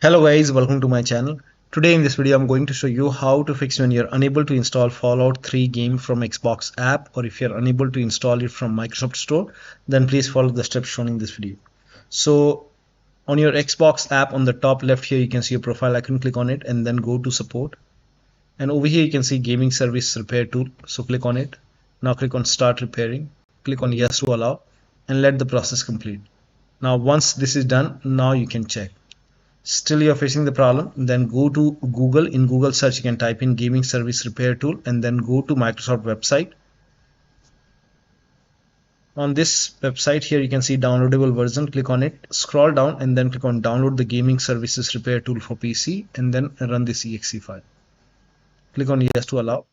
Hello guys, welcome to my channel. Today in this video I'm going to show you how to fix when you're unable to install Fallout 3 game from Xbox app, or if you're unable to install it from Microsoft Store, then please follow the steps shown in this video. So on your Xbox app, on the top left here you can see a profile icon. Click on it and then go to support, and over here you can see gaming service repair tool, so click on it. Now click on start repairing, click on yes to allow, and let the process complete. Now once this is done, now you can check. Still you're facing the problem, then go to Google. In Google search you can type in gaming service repair tool and then go to Microsoft website. On this website here you can see downloadable version. Click on it, scroll down and then click on download the gaming services repair tool for PC and then run this exe file. Click on yes to allow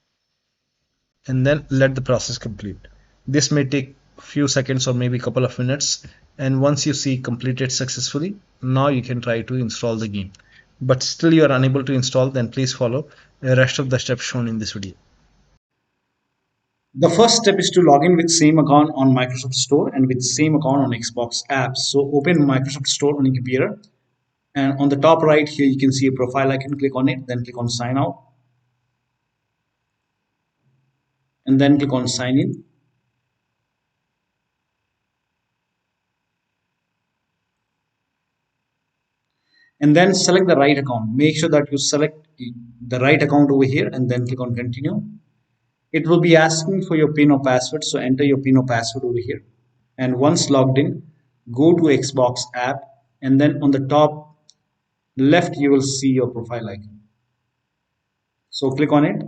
and then let the process complete. This may take few seconds or maybe a couple of minutes, and once you see completed successfully, now you can try to install the game. But still you are unable to install, then please follow the rest of the steps shown in this video. The first step is to log in with same account on Microsoft Store and with same account on Xbox apps. So open Microsoft Store on your computer, and on the top right here you can see a profile icon. Click on it, then click on sign out and then click on sign in. And then select the right account. Make sure that you select the right account over here and then click on continue. It will be asking for your PIN or password, so enter your PIN or password over here. And once logged in, go to Xbox app and then on the top left you will see your profile icon. So click on it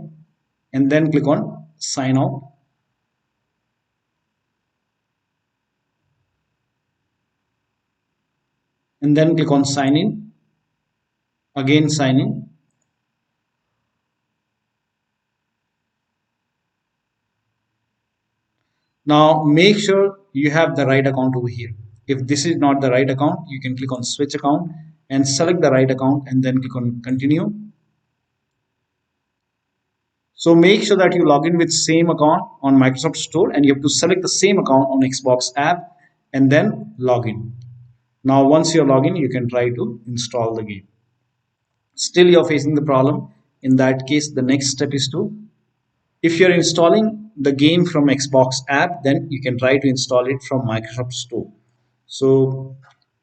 and then click on sign out. And then click on sign in. Again sign in. Now make sure you have the right account over here. If this is not the right account, you can click on switch account and select the right account and then click on continue. So make sure that you log in with same account on Microsoft Store and you have to select the same account on Xbox app and then log in. Now once you're logged in, you can try to install the game. Still you're facing the problem. In that case, the next step is to, if you're installing the game from Xbox app, then you can try to install it from Microsoft Store. So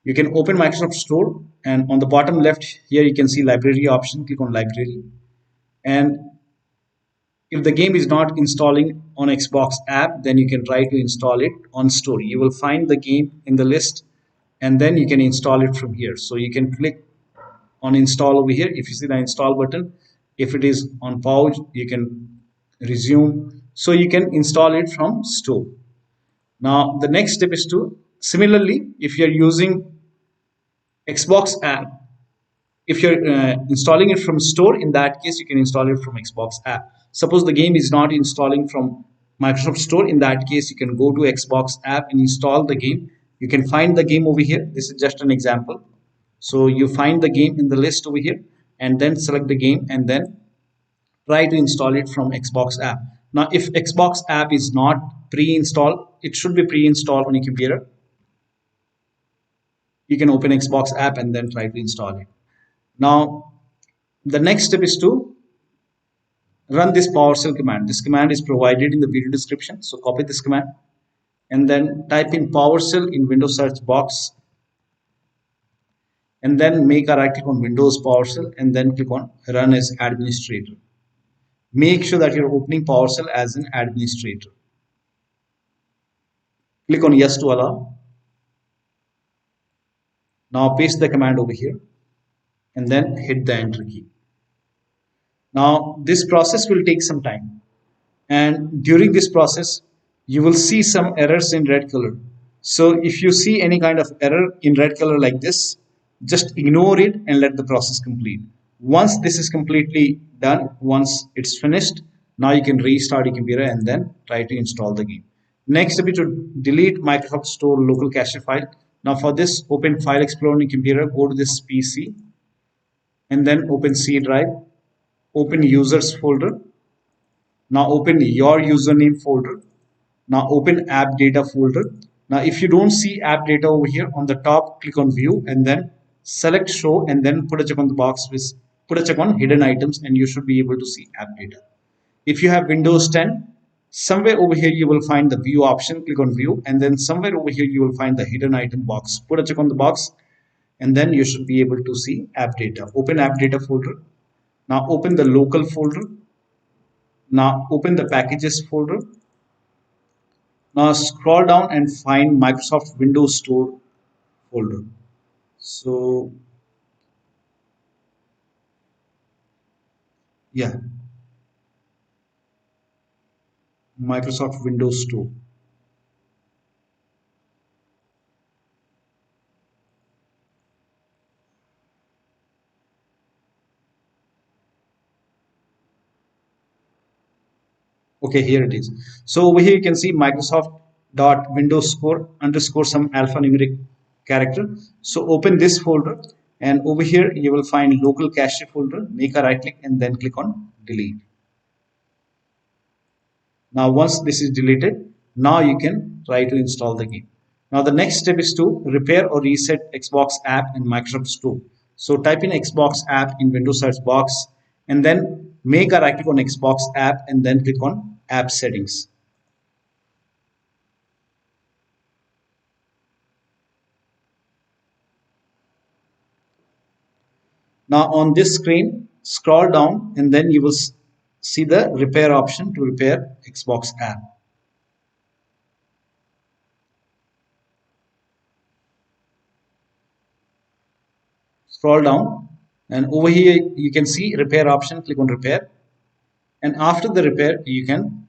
you can open Microsoft Store and on the bottom left here you can see library option. Click on library, and if the game is not installing on Xbox app, then you can try to install it on Store. You will find the game in the list and then you can install it from here. So you can click on install over here. If you see the install button, if it is on pause, you can resume. So you can install it from Store. Now the next step is to, similarly, if you're using Xbox app, if you're installing it from Store, in that case you can install it from Xbox app. Suppose the game is not installing from Microsoft Store, in that case you can go to Xbox app and install the game. You can find the game over here. This is just an example. So you find the game in the list over here and then select the game and then try to install it from Xbox app. Now if Xbox app is not pre-installed, it should be pre-installed on your computer. You can open Xbox app and then try to install it. Now the next step is to run this PowerShell command. This command is provided in the video description. So copy this command and then type in PowerShell in Windows search box and then make a right click on Windows PowerShell and then click on run as administrator. Make sure that you're opening PowerShell as an administrator. Click on yes to allow. Now paste the command over here and then hit the enter key. Now this process will take some time, and during this process you will see some errors in red color. So if you see any kind of error in red color like this, just ignore it and let the process complete. Once this is completely done, once it's finished, now you can restart your computer and then try to install the game. Next step is to delete Microsoft Store local cache file. Now for this, open File Explorer on your computer, go to this PC and then open C drive, open users folder. Now open your username folder. Now open AppData folder. Now if you don't see AppData over here, on the top click on view and then select show, and then put a check on the box with put a check on hidden items, and you should be able to see app data. If you have Windows 10, somewhere over here you will find the view option. Click on view, and then somewhere over here you will find the hidden item box. Put a check on the box, and then you should be able to see app data. Open app data folder. Now open the local folder. Now open the packages folder. Now scroll down and find Microsoft Windows Store folder. So yeah, Microsoft Windows Store. Okay, here it is. So over here you can see Microsoft.Windows Store underscore some alphanumeric character. So open this folder, and over here you will find local cache folder. Make a right click and then click on delete. Now once this is deleted, now you can try to install the game. Now the next step is to repair or reset Xbox app in Microsoft Store. So type in Xbox app in Windows search box, and then make a right click on Xbox app and then click on app settings. Now on this screen, scroll down and then you will see the repair option to repair Xbox app. Scroll down, and over here you can see repair option. Click on repair, and after the repair you can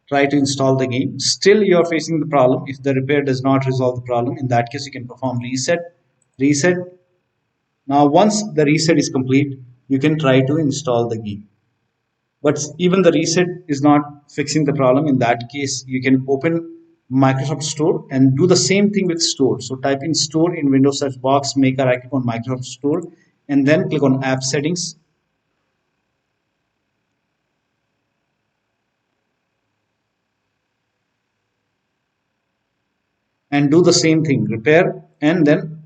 try to install the game. Still you are facing the problem. If the repair does not resolve the problem, in that case you can perform reset. Now once the reset is complete, you can try to install the game. But even the reset is not fixing the problem. In that case you can open Microsoft Store and do the same thing with Store. So type in Store in Windows search box, make a right click on Microsoft Store, and then click on app settings. And do the same thing, repair and then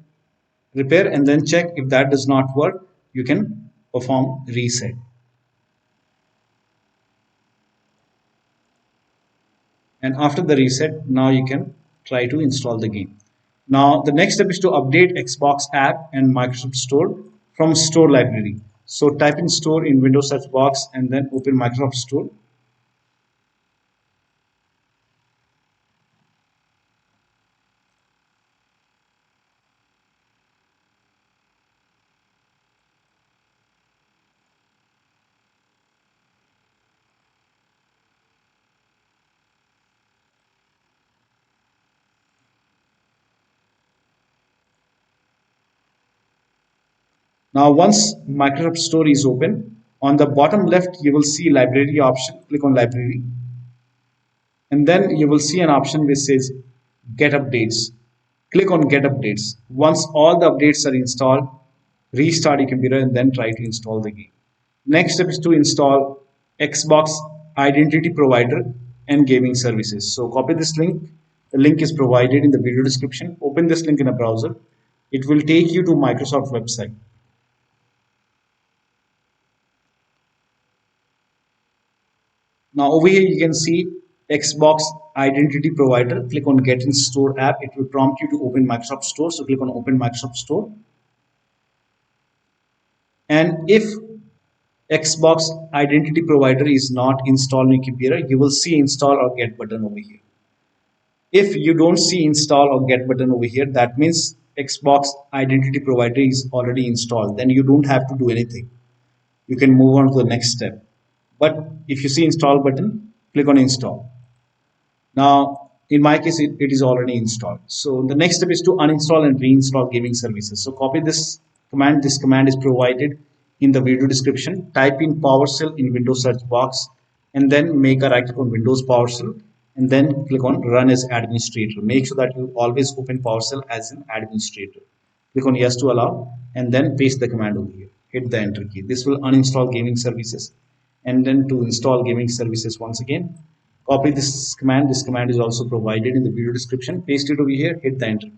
check. If that does not work, you can perform reset. And after the reset, now you can try to install the game. Now the next step is to update Xbox app and Microsoft Store from Store library. So type in Store in Windows search box and then open Microsoft Store. Now once Microsoft Store is open, on the bottom left you will see library option. Click on library, and then you will see an option which says get updates. Click on get updates. Once all the updates are installed, restart your computer and then try to install the game. Next step is to install Xbox Identity Provider and Gaming Services. So copy this link. The link is provided in the video description. Open this link in a browser. It will take you to Microsoft website. Now over here you can see Xbox Identity Provider. Click on Get in Store app. It will prompt you to open Microsoft Store. So click on Open Microsoft Store. And if Xbox Identity Provider is not installed on your computer, you will see Install or Get button over here. If you don't see Install or Get button over here, that means Xbox Identity Provider is already installed. Then you don't have to do anything. You can move on to the next step. But if you see Install button, click on Install. Now in my case it is already installed. So the next step is to uninstall and reinstall gaming services. So copy this command. This command is provided in the video description. Type in PowerShell in Windows search box and then make a right click on Windows PowerShell and then click on Run as Administrator. Make sure that you always open PowerShell as an administrator. Click on Yes to allow and then paste the command over here. Hit the Enter key. This will uninstall gaming services. And then to install gaming services once again, copy this command. This command is also provided in the video description. Paste it over here. Hit the Enter key.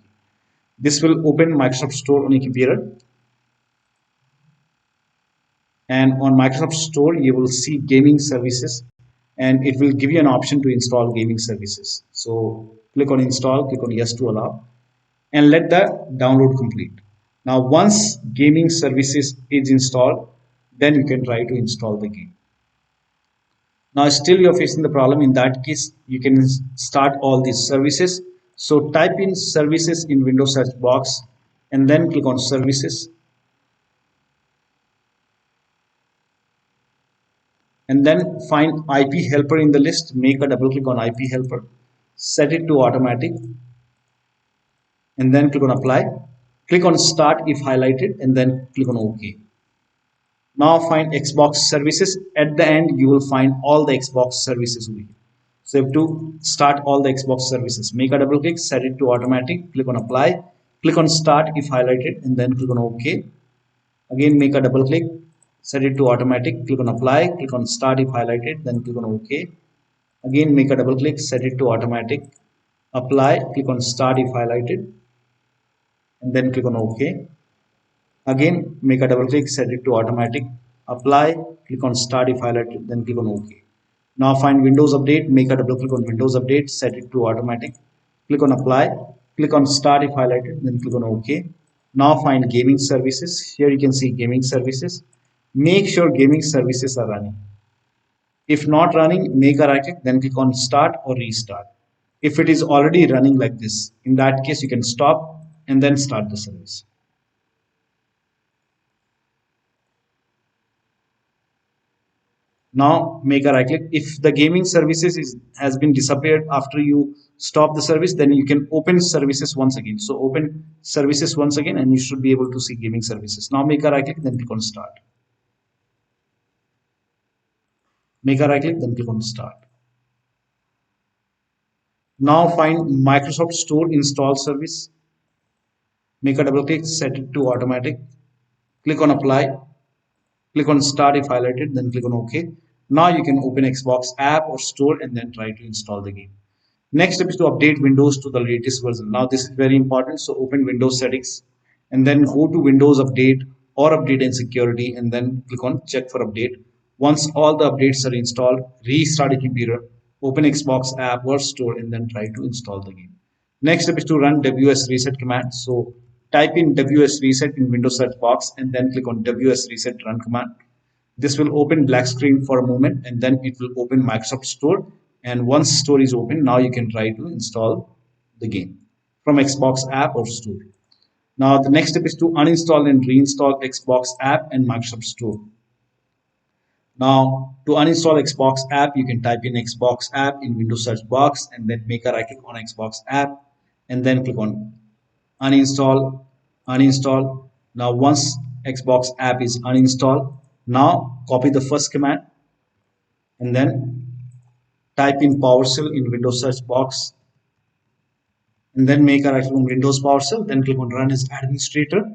This will open Microsoft Store on your computer. and on Microsoft Store you will see gaming services, and it will give you an option to install gaming services. So click on install, click on yes to allow, and let the download complete. Now once gaming services is installed, then you can try to install the game. Now still you're facing the problem. In that case, you can start all these services. So type in services in Windows search box and then click on services, and then find IP helper in the list. Make a double click on IP helper, set it to automatic, and then click on apply. Click on start if highlighted, and then click on OK. Now find Xbox services. At the end, you will find all the Xbox services over here. So you have to start all the Xbox services. Make a double click, set it to automatic, click on apply, click on start if highlighted, and then click on OK. Again, make a double click, set it to automatic, click on apply, click on start if highlighted, then click on OK. Again, make a double click, set it to automatic, apply, click on start if highlighted, and then click on OK. Again, make a double click, set it to automatic, apply, click on start if highlighted, then click on OK. Now find Windows Update, make a double click on Windows Update, set it to automatic, click on apply, click on start if highlighted, then click on OK. Now find Gaming Services. Here you can see Gaming Services. Make sure Gaming Services are running. If not running, make a right click, then click on start or restart. If it is already running like this, in that case you can stop and then start the service. Now make a right click. If the gaming services has been disappeared after you stop the service, then you can open services once again. So open services once again and you should be able to see gaming services. Now make a right click, then click on start. Make a right click, then click on start. Now find Microsoft Store install service. Make a double click, set it to automatic. Click on apply. Click on start if highlighted, then click on OK. Now you can open Xbox app or store and then try to install the game. Next step is to update Windows to the latest version. Now this is very important. So open Windows settings and then go to Windows Update or Update and Security and then click on check for update. Once all the updates are installed, restart your computer, open Xbox app or store and then try to install the game. Next step is to run WS reset command. So type in WS reset in Windows search box and then click on WS reset run command. This will open black screen for a moment and then it will open Microsoft Store. And once Store is open, now you can try to install the game from Xbox app or Store. Now the next step is to uninstall and reinstall Xbox app and Microsoft Store. Now to uninstall Xbox app, you can type in Xbox app in Windows search box and then make a right click on Xbox app and then click on uninstall, uninstall. Now once Xbox app is uninstalled, now copy the first command and then type in PowerShell in Windows search box and then make a right click on Windows PowerShell, then click on run as administrator.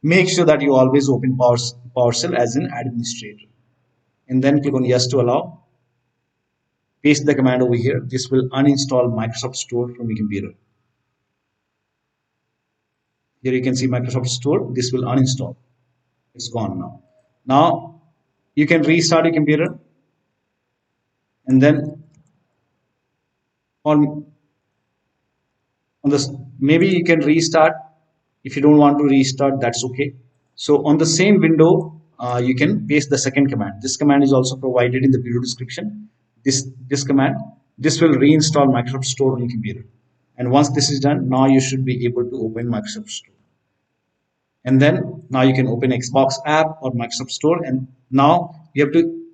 Make sure that you always open PowerShell as an administrator and then click on yes to allow. Paste the command over here. This will uninstall Microsoft Store from your computer. Here you can see Microsoft Store. This will uninstall. It's gone now. Now you can restart your computer and then on this maybe you can restart. If you don't want to restart, that's okay. So on the same window, you can paste the second command. This command is also provided in the video description. This command, this will reinstall Microsoft Store on your computer. And once this is done, now you should be able to open Microsoft Store. And then now you can open Xbox app or Microsoft Store. And now you have to,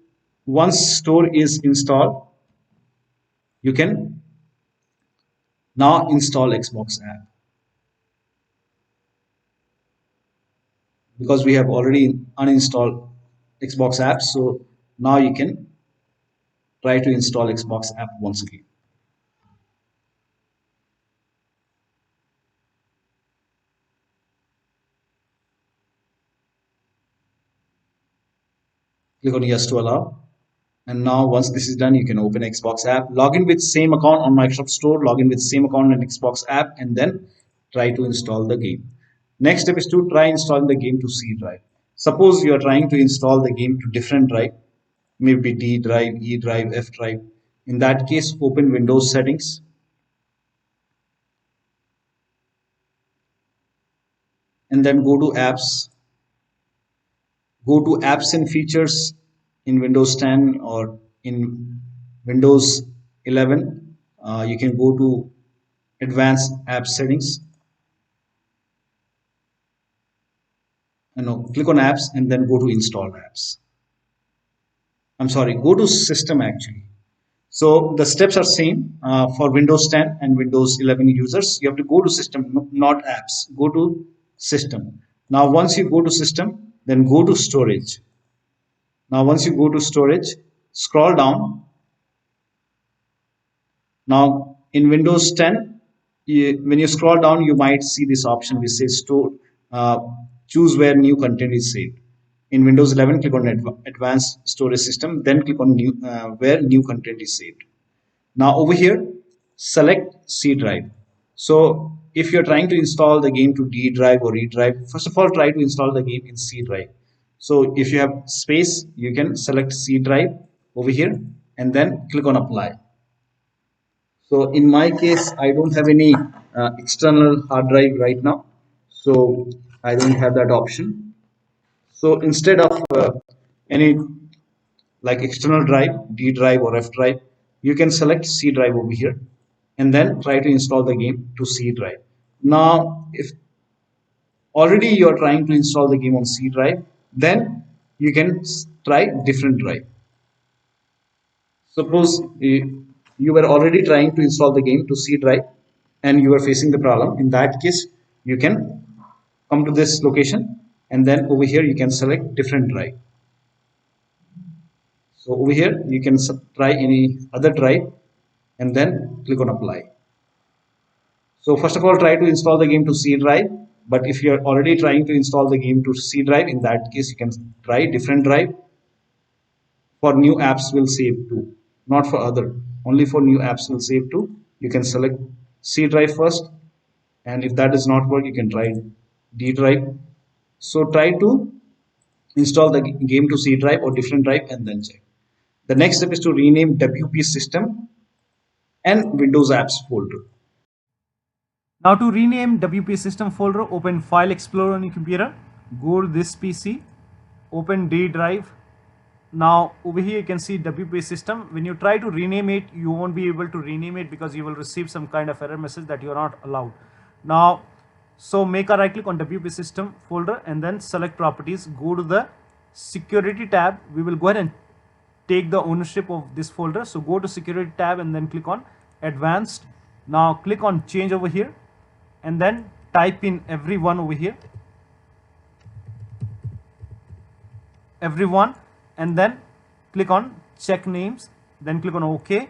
once Store is installed, you can now install Xbox app. Because we have already uninstalled Xbox app, so now you can try to install Xbox app once again. Click on yes to allow. And now once this is done, you can open Xbox app, log in with same account on Microsoft Store, log in with same account on Xbox app, and then try to install the game. Next step is to try installing the game to C drive. Suppose you are trying to install the game to different drive, maybe D drive, E drive, F drive. In that case, open Windows settings, and then go to apps, go to apps and features in Windows 10 or in Windows 11. You can go to advanced app settings, click on apps and then go to install apps. I'm sorry, go to system actually. So the steps are same for Windows 10 and Windows 11 users. You have to go to system, not apps. Go to system. Now, once you go to system, then go to storage. Now, once you go to storage, scroll down. Now, in Windows 10, when you scroll down, you might see this option which says store. Uh, Choose where new content is saved. In Windows 11, click on Advanced Storage System, then click on where new content is saved. Now over here, select C drive. So if you're trying to install the game to D drive or E drive, first of all, try to install the game in C drive. So if you have space, you can select C drive over here and then click on apply. So in my case, I don't have any external hard drive right now. So I don't have that option. So instead of any like external drive, D drive or F drive, you can select C drive over here and then try to install the game to C drive. Now, if already you are trying to install the game on C drive, then you can try different drive. Suppose you were already trying to install the game to C drive and you are facing the problem. In that case, you can come to this location and then over here you can select different drive. So over here you can try any other drive and then click on apply. So first of all, try to install the game to C drive. But if you're already trying to install the game to C drive, in that case, you can try different drive. For new apps will save to, not for other. Only for new apps will save to. You can select C drive first. And if that does not work, you can try D drive. So try to install the game to C drive or different drive and then check. The next step is to rename WP system and Windows apps folder. Now to rename WP system folder, open File Explorer on your computer, go to this PC, open D drive. Now over here you can see WP system. When you try to rename it, you won't be able to rename it because you will receive some kind of error message that you are not allowed. Now, so make a right click on WP system folder and then select properties, go to the security tab. We will go ahead and take the ownership of this folder. So go to security tab and then click on advanced. Now click on change over here and then type in everyone over here, everyone, and then click on check names, then click on OK.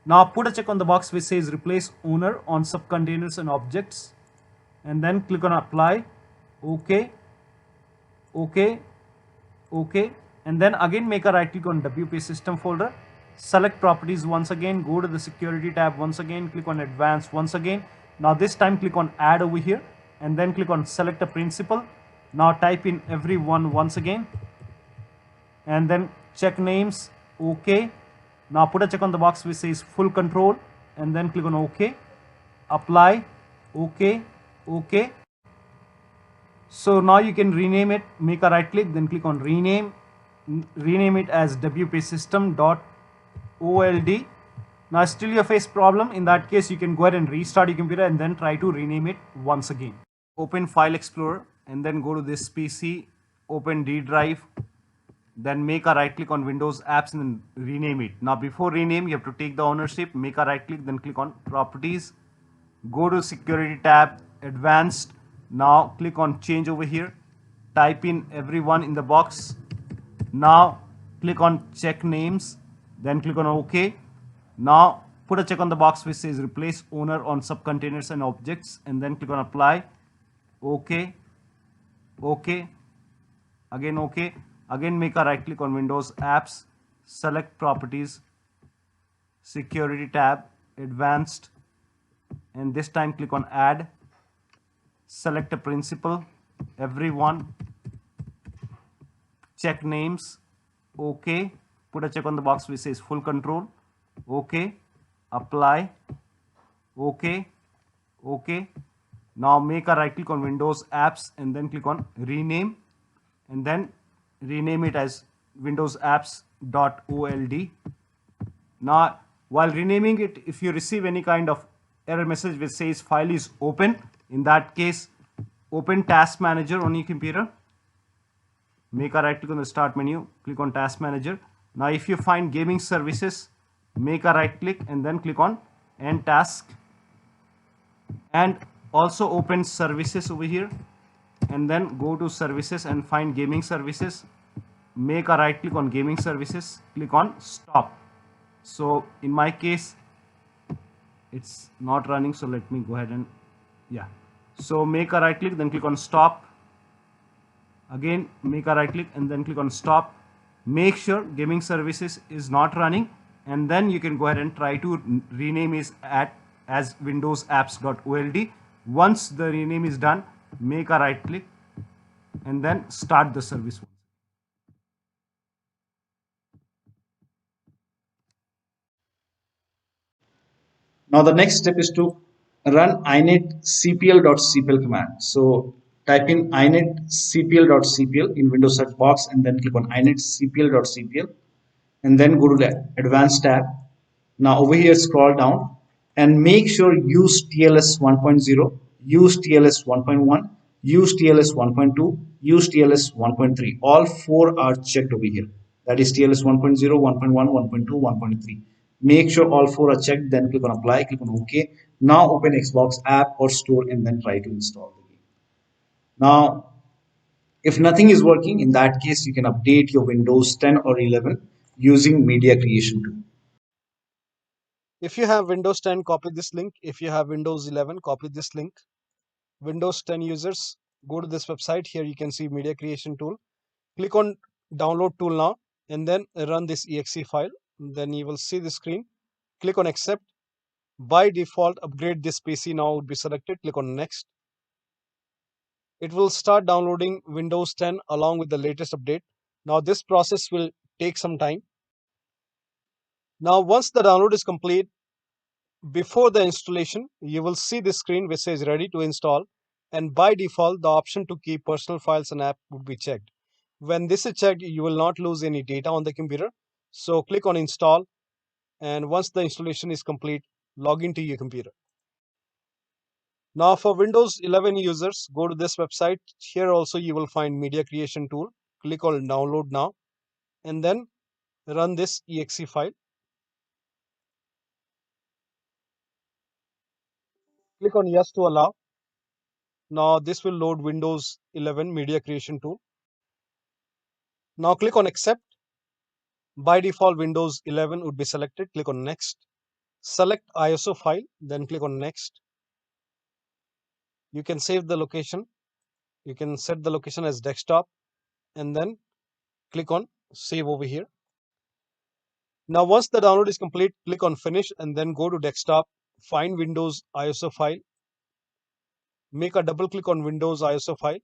Now put a check on the box which says replace owner on subcontainers and objects and then click on apply. OK, OK, OK, and then again make a right click on WP system folder, select properties once again, go to the security tab once again, click on advanced once again. Now this time click on add over here and then click on select a principal. Now type in everyone once again and then check names. OK. Now put a check on the box which says full control and then click on OK, apply, OK, OK. So now you can rename it, make a right click, then click on rename it as WP system.old. Now still you face problem. In that case, you can go ahead and restart your computer and then try to rename it once again. Open File Explorer and then go to this PC, open D drive, then make a right click on Windows apps and then rename it. Now before rename, you have to take the ownership, make a right click, then click on properties, go to security tab, advanced. Now click on change over here, type in everyone in the box. Now click on check names, then click on OK. Now put a check on the box which says replace owner on subcontainers and objects and then click on apply. OK, OK, again OK. Again make a right click on Windows apps, select properties, security tab, advanced, and this time click on add, select a principal, everyone, check names, OK, put a check on the box which says full control, OK, apply, OK, OK. Now make a right click on Windows Apps and then click on rename, and then rename it as Windows Apps.old. Now while renaming it, if you receive any kind of error message which says file is open, in that case open Task Manager on your computer. Make a right click on the start menu, click on Task Manager. Now if you find Gaming Services, make a right click and then click on End Task, and also open Services over here, and then go to Services and find Gaming Services. Make a right click on Gaming Services, click on Stop. So in my case it's not running, so let me go ahead and so make a right click, then click on Stop. Again make a right click and then click on Stop. Make sure Gaming Services is not running, and then you can go ahead and try to rename it as Windows Apps.old. Once the rename is done, make a right click and then start the service. Now the next step is to run initcpl.cpl command. So type in initcpl.cpl in Windows search box and then click on initcpl.cpl and then go to the advanced tab. Now over here scroll down and make sure use TLS 1.0, use TLS 1.1, use TLS 1.2, use TLS 1.3. All four are checked over here. That is TLS 1.0, 1.1, 1.2, 1.3. Make sure all four are checked, then click on apply, click on OK. Now open Xbox app or store and then try to install the game. Now, if nothing is working, in that case, you can update your Windows 10 or 11 using media creation tool. If you have Windows 10, copy this link. If you have Windows 11, copy this link. Windows 10 users, go to this website. Here you can see media creation tool. Click on download tool now and then run this exe file. Then you will see the screen. Click on accept. By default, upgrade this PC now would be selected. Click on next. It will start downloading Windows 10 along with the latest update. Now this process will take some time. Now once the download is complete, before the installation, you will see this screen which says ready to install, and by default the option to keep personal files and app would be checked. When this is checked, you will not lose any data on the computer. So click on install, and once the installation is complete, log into your computer. Now for Windows 11 users, go to this website. Here also you will find media creation tool. Click on download now and then run this exe file. Click on yes to allow. Now this will load Windows 11 media creation tool. Now click on accept. By default Windows 11 would be selected. Click on next. Select ISO file, then click on next. You can save the location. You can set the location as desktop and then click on save over here. Now once the download is complete, click on finish and then go to desktop, find Windows ISO file, make a double click on Windows ISO file,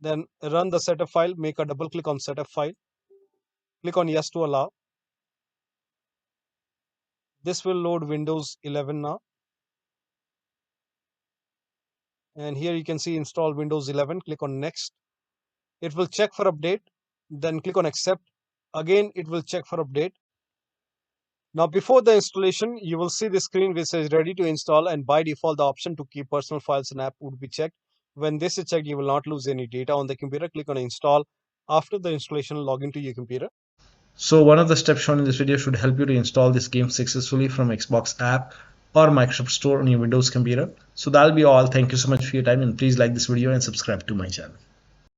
then run the setup file, make a double click on setup file, click on yes to allow. This will load Windows 11 now. And here you can see install Windows 11, click on next. It will check for update, then click on accept. Again, it will check for update. Now before the installation, you will see the screen which says ready to install, and by default the option to keep personal files and app would be checked. When this is checked, you will not lose any data on the computer. Click on install. After the installation, log into your computer. So one of the steps shown in this video should help you to install this game successfully from Xbox app or Microsoft Store on your Windows computer. So that'll be all. Thank you so much for your time, and please like this video and subscribe to my channel.